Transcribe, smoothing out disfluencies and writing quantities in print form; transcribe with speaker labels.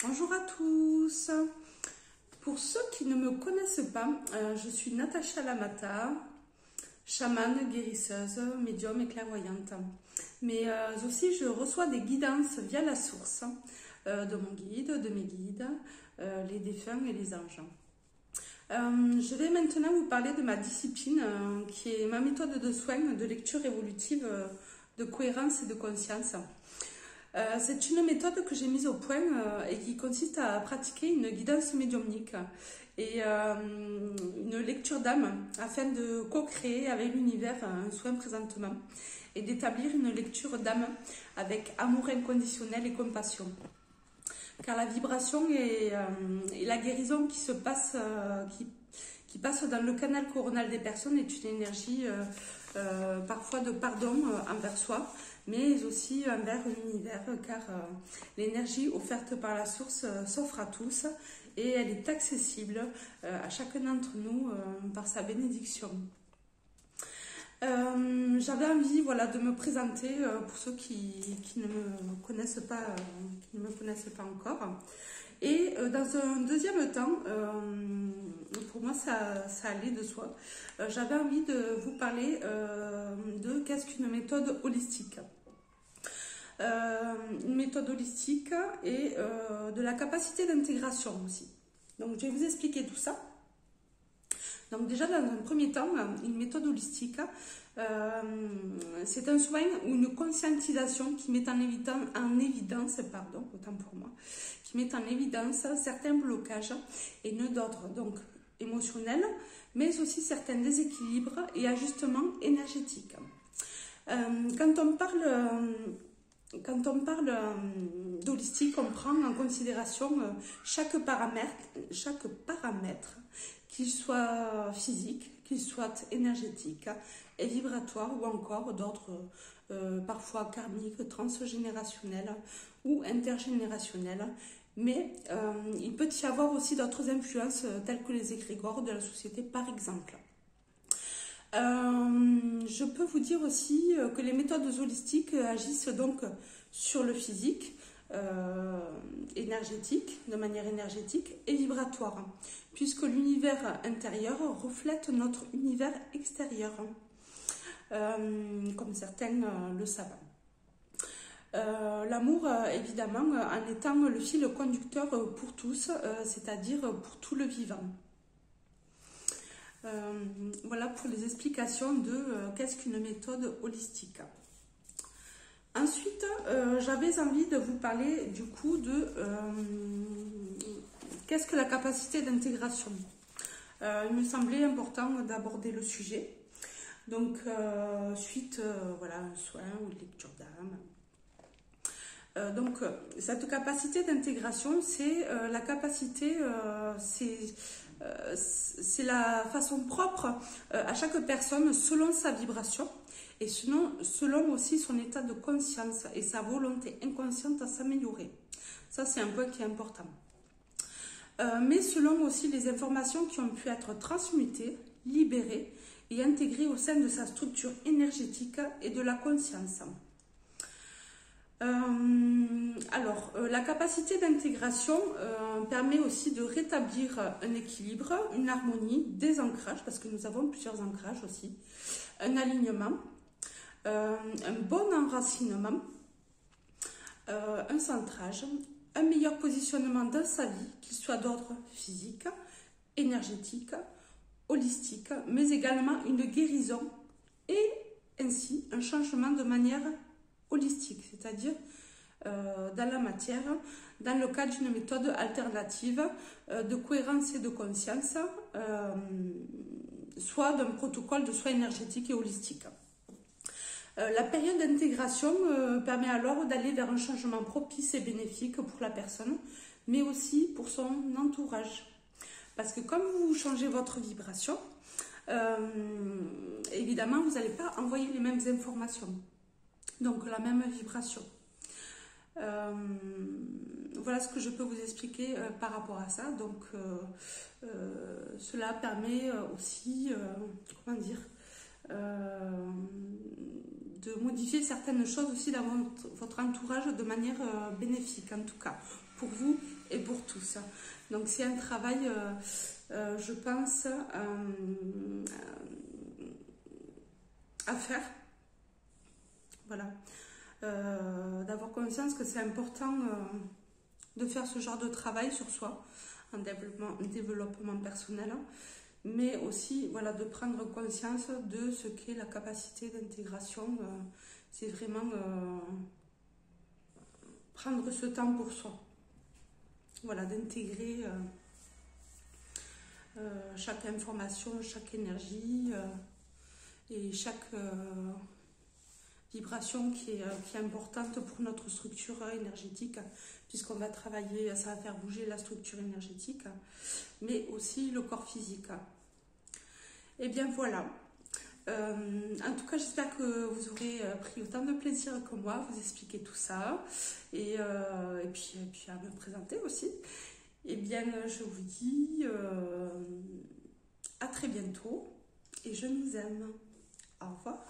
Speaker 1: Bonjour à tous. Pour ceux qui ne me connaissent pas, je suis Natacha Lamata, chamane, guérisseuse, médium et clairvoyante. Mais aussi je reçois des guidances via la source de mon guide, de mes guides, les défunts et les anges. Je vais maintenant vous parler de ma discipline qui est ma méthode de soins de lecture évolutive de cohérence et de conscience. C'est une méthode que j'ai mise au point et qui consiste à pratiquer une guidance médiumnique et une lecture d'âme afin de co-créer avec l'univers un soin présentement et d'établir une lecture d'âme avec amour inconditionnel et compassion. Car la vibration et la guérison qui se passe, qui passe dans le canal coronal des personnes est une énergie parfois de pardon envers soi, mais aussi envers l'univers, car l'énergie offerte par la source s'offre à tous et elle est accessible à chacun d'entre nous par sa bénédiction. J'avais envie de me présenter pour ceux qui ne me connaissent pas, encore. Et dans un deuxième temps, pour moi ça allait de soi, j'avais envie de vous parler de qu'est-ce qu'une méthode holistique. Une méthode holistique et de la capacité d'intégration aussi. Donc je vais vous expliquer tout ça. Donc déjà dans un premier temps, une méthode holistique, c'est un soin ou une conscientisation qui met en évidence, autant pour moi, qui met en évidence certains blocages et nœuds d'ordre, donc émotionnels, mais aussi certains déséquilibres et ajustements énergétiques. Quand on parle d'holistique, on prend en considération chaque paramètre, qu'il soit physique, qu'il soit énergétique et vibratoire ou encore d'ordre parfois karmique, transgénérationnel ou intergénérationnel. Mais il peut y avoir aussi d'autres influences telles que les égrégores de la société par exemple. Je peux vous dire aussi que les méthodes holistiques agissent donc sur le physique, énergétique, de manière énergétique et vibratoire, puisque l'univers intérieur reflète notre univers extérieur, comme certains le savent. L'amour, évidemment, en étant le fil conducteur pour tous, c'est-à-dire pour tout le vivant. Voilà pour les explications de qu'est-ce qu'une méthode holistique. Ensuite, j'avais envie de vous parler du coup de qu'est-ce que la capacité d'intégration. Il me semblait important d'aborder le sujet. Donc, suite à un soin ou une lecture d'âme. Donc, cette capacité d'intégration, c'est la capacité, c'est la façon propre à chaque personne selon sa vibration et selon aussi son état de conscience et sa volonté inconsciente à s'améliorer. Ça, c'est un point qui est important. Mais selon aussi les informations qui ont pu être transmutées, libérées et intégrées au sein de sa structure énergétique et de la conscience. La capacité d'intégration permet aussi de rétablir un équilibre, une harmonie, des ancrages, parce que nous avons plusieurs ancrages aussi, un alignement, un bon enracinement, un centrage, un meilleur positionnement dans sa vie, qu'il soit d'ordre physique, énergétique, holistique, mais également une guérison et ainsi un changement de manière holistique, c'est-à-dire dans la matière, dans le cadre d'une méthode alternative de cohérence et de conscience, soit d'un protocole de soins énergétiques et holistiques. La période d'intégration permet alors d'aller vers un changement propice et bénéfique pour la personne, mais aussi pour son entourage. Parce que comme vous changez votre vibration, évidemment, vous n'allez pas envoyer les mêmes informations. Donc la même vibration. Voilà ce que je peux vous expliquer par rapport à ça. Donc cela permet aussi, de modifier certaines choses aussi dans votre entourage de manière bénéfique en tout cas, pour vous et pour tous. Donc c'est un travail, je pense, à faire. Voilà. D'avoir conscience que c'est important de faire ce genre de travail sur soi, en développement personnel, mais aussi voilà, de prendre conscience de ce qu'est la capacité d'intégration. C'est vraiment prendre ce temps pour soi. Voilà, d'intégrer chaque information, chaque énergie et chaque vibration qui est importante pour notre structure énergétique, puisqu'on va travailler, ça va faire bouger la structure énergétique, mais aussi le corps physique. Et bien voilà. En tout cas, j'espère que vous aurez pris autant de plaisir que moi à vous expliquer tout ça et puis à me présenter aussi. Et bien, je vous dis à très bientôt et je vous aime. Au revoir.